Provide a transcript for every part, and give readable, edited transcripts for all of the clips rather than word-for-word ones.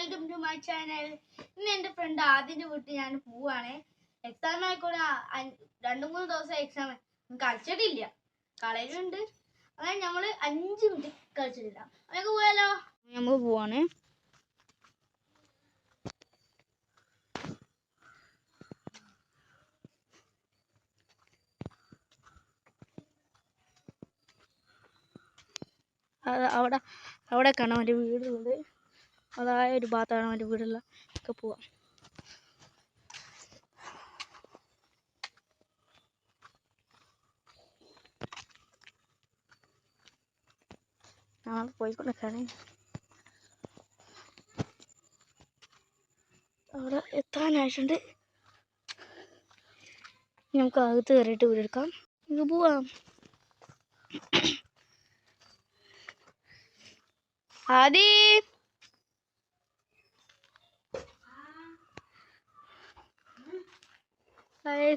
Welcome to my channel. ഇന്ന് എൻ്റെ front ആദ്യൻ്റെ വീട്ടിൽ ഞാൻ പോവാണ്. എക്സാം ആയിക്കോട്ടെ, 2-3 ദിവസം എക്സാം കളിച്ചിട്ടില്ല, കളയുന്നുണ്ട്. അതായത് നമ്മൾ 5 മിനിറ്റ് കളിച്ചിട്ടില്ല. നമുക്ക് പോയാലോ? നമ്മൾ പോവാണ്. അവിടെ കാണാൻ അവൻ്റെ വീടുണ്ട്. അതായ ഒരു ഭാഗത്താണ് അവൻ്റെ വീടുള്ള ഒക്കെ പോവാം. ഞങ്ങൾ പോയിക്കൊണ്ടിരിക്കുകയാണ്. അവിടെ എത്താനായിട്ടുണ്ട്. നമുക്ക് അകത്ത് കയറിയിട്ട് വീടെടുക്കാം. നമുക്ക് പോവാം. ആദി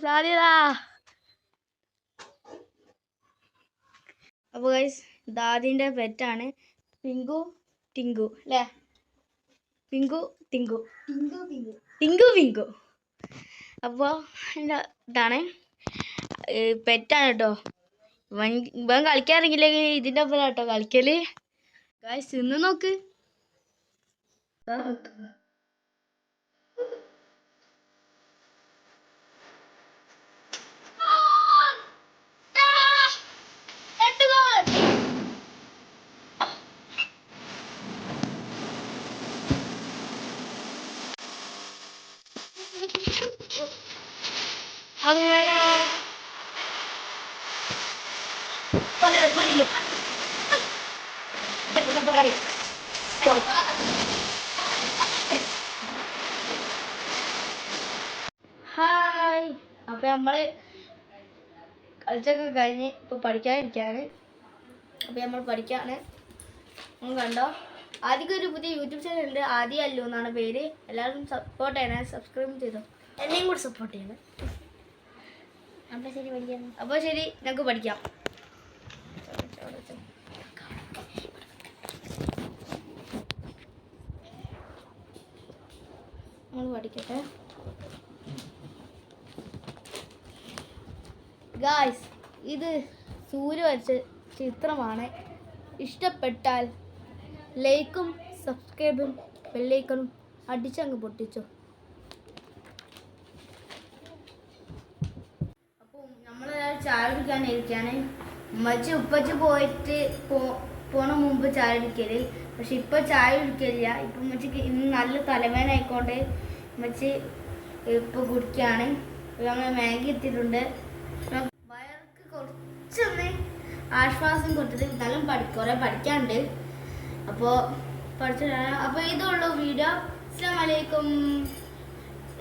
സാധ്യത. അപ്പോൾ ഗൈസ്, ദാദിൻ്റെ പെറ്റാണ് പിങ്കു ടിങ്കു അല്ലേ? Pink Tinku Tinku pink. അപ്പോൾ ഇതാണ് പെറ്റാണ് കേട്ടോ. ഇവൻ കളിക്കാറില്ലെങ്കിൽ ഇതിൻ്റെ ഒപ്പം കേട്ടോ കളിക്കല്. ഗൈസ് ഇന്ന് നോക്ക്. ഹായ്. അപ്പൊ നമ്മള് കളിച്ചൊക്കെ കഴിഞ്ഞ് ഇപ്പൊ പഠിക്കാനിരിക്കാണ്. അപ്പൊ നമ്മൾ പഠിക്കാണ്. കണ്ടോ, ആദ്യം ഒരു പുതിയ യൂട്യൂബ് ചാനൽ ഉണ്ട്, ആദി അല്ലു എന്നാണ് പേര്. എല്ലാവരും സപ്പോർട്ട് ചെയ്യണേ, സബ്സ്ക്രൈബ് ചെയ്തോ, എന്നെയും കൂടി സപ്പോർട്ട് ചെയ്യണം. അപ്പോൾ ശരി, നമുക്ക് പഠിക്കാം. നമ്മൾ പഠിക്കട്ടെ ഗായ്സ്. ഇത് സൂര്യ വരച്ച ചിത്രമാണ്. ഇഷ്ടപ്പെട്ടാൽ ലൈക്കും സബ്സ്ക്രൈബും ബെല്ലൈക്കണും അടിച്ചങ്ങ് പൊട്ടിച്ചോ. അപ്പോൾ നമ്മൾ ചായ കുടിക്കാനിരിക്കുകയാണ്. ഉമ്മച്ചി ഉപ്പച്ചി പോയിട്ട് പോണ മുമ്പ് ചായ കുടിക്കല്. പക്ഷെ ഇപ്പോൾ ചായ കുടിക്കലില്ല. ഇപ്പം ഉമ്മച്ചിക്ക് ഇന്ന് നല്ല തലവേദന ആയിക്കൊണ്ട് ഉമ്മച്ചി ഇപ്പോൾ കുടിക്കുകയാണ്. നമ്മൾ മാഗി എത്തിയിട്ടുണ്ട്. വയർക്ക് കുറച്ചൊന്ന് ആശ്വാസം കൊടുത്തത്. എന്നാലും കുറേ പഠിക്കാനുണ്ട്. അപ്പോൾ അപ്പോൾ ഇതുള്ളൂ വീഡിയോ. അസ്സലാമു അലൈക്കും.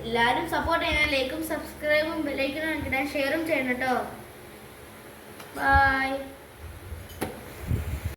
എല്ലാവരും സപ്പോർട്ട് ചെയ്യണം. ലൈക്കും സബ്സ്ക്രൈബും ബെല്ലൈക്കനും ഷെയറും ചെയ്യണം കേട്ടോ. ബൈ.